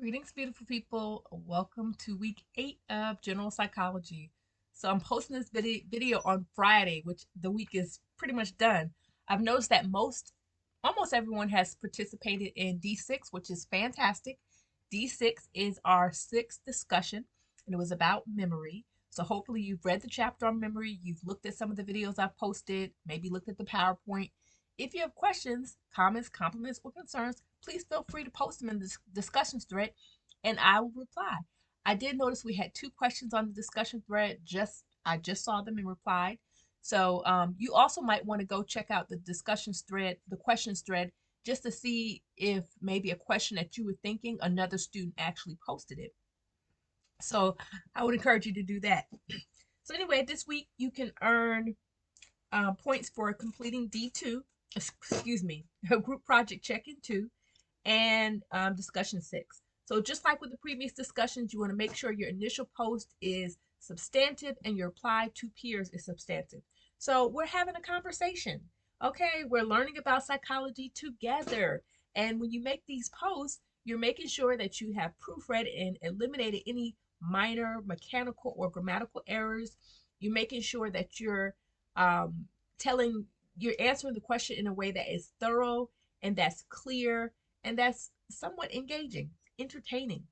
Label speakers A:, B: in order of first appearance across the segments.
A: Greetings, beautiful people. Welcome to week 8 of general psychology. So, I'm posting this video on Friday, which the week is pretty much done. I've noticed that almost everyone has participated in D6, which is fantastic. D6 is our sixth discussion, and it was about memory. So, hopefully, you've read the chapter on memory, you've looked at some of the videos I've posted, maybe looked at the PowerPoint. If you have questions, comments, compliments, or concerns, please feel free to post them in the discussions thread and I will reply. I did notice we had two questions on the discussion thread. I just saw them and replied. So you also might want to go check out the discussions thread, the questions thread, just to see if maybe a question that you were thinking another student actually posted it. So I would encourage you to do that. So anyway, this week you can earn points for completing D2, excuse me, group project check-in 2, and discussion 6. So just like with the previous discussions, you want to make sure your initial post is substantive and your reply to peers is substantive. So we're having a conversation. Okay, we're learning about psychology together. And when you make these posts, you're making sure that you have proofread and eliminated any minor mechanical or grammatical errors. You're making sure that um, you're answering the question in a way that is thorough and that's clear and that's somewhat engaging, entertaining.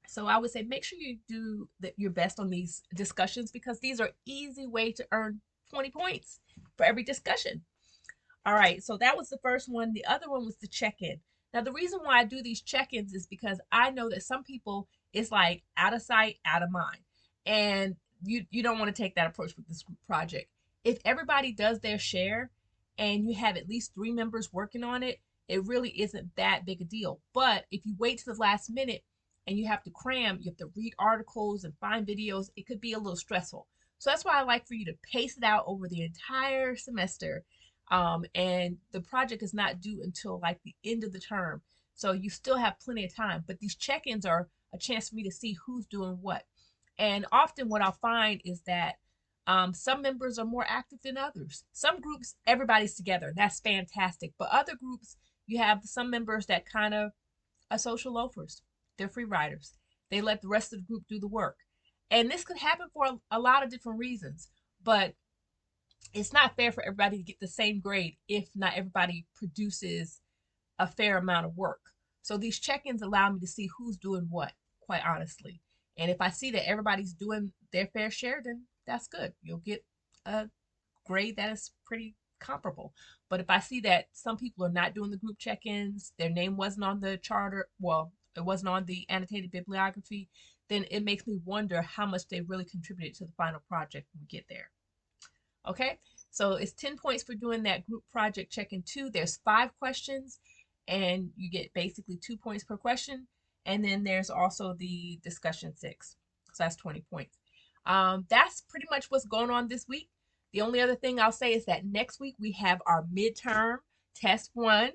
A: So I would say make sure you do your best on these discussions because these are easy way to earn 20 points for every discussion. All right, so that was the first one. The other one was the check-in. Now the reason why I do these check-ins is because I know that some people it's like out of sight, out of mind. And you don't want to take that approach with this group project. If everybody does their share and you have at least 3 members working on it, it really isn't that big a deal. But if you wait to the last minute and you have to cram, you have to read articles and find videos, it could be a little stressful. So that's why I like for you to pace it out over the entire semester. And the project is not due until like the end of the term. So you still have plenty of time. But these check ins are a chance for me to see who's doing what. And often what I'll find is that some members are more active than others. Some groups, everybody's together. That's fantastic. But other groups, you have some members that kind of are social loafers. They're free riders. They let the rest of the group do the work. And this could happen for a lot of different reasons. But it's not fair for everybody to get the same grade if not everybody produces a fair amount of work. So these check-ins allow me to see who's doing what, quite honestly. And if I see that everybody's doing their fair share, then that's good. You'll get a grade that is pretty comparable. But if I see that some people are not doing the group check-ins, their name wasn't on the charter, well, it wasn't on the annotated bibliography, then it makes me wonder how much they really contributed to the final project when we get there. Okay, so it's 10 points for doing that group project check-in 2. There's 5 questions and you get basically 2 points per question. And then there's also the discussion 6. So that's 20 points. That's pretty much what's going on this week. The only other thing I'll say is that next week we have our midterm test 1.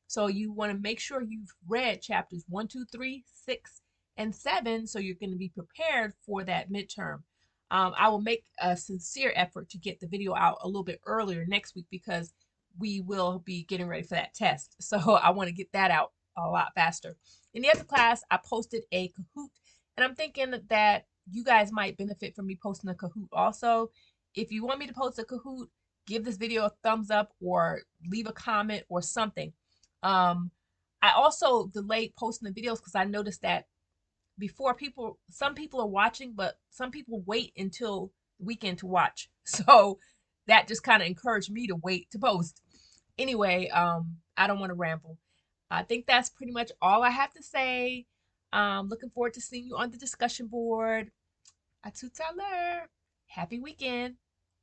A: So you want to make sure you've read chapters 1, 2, 3, 6, and 7 so you're going to be prepared for that midterm. I will make a sincere effort to get the video out a little bit earlier next week because we will be getting ready for that test. So I want to get that out a lot faster. In the other class, I posted a Kahoot, and I'm thinking that you guys might benefit from me posting a Kahoot also. If you want me to post a Kahoot, give this video a thumbs up or leave a comment or something. I also delayed posting the videos because I noticed that before some people are watching, but some people wait until the weekend to watch. So that just kind of encouraged me to wait to post. Anyway, I don't want to ramble. I think that's pretty much all I have to say. Looking forward to seeing you on the discussion board. À tout à l'heure. Happy weekend.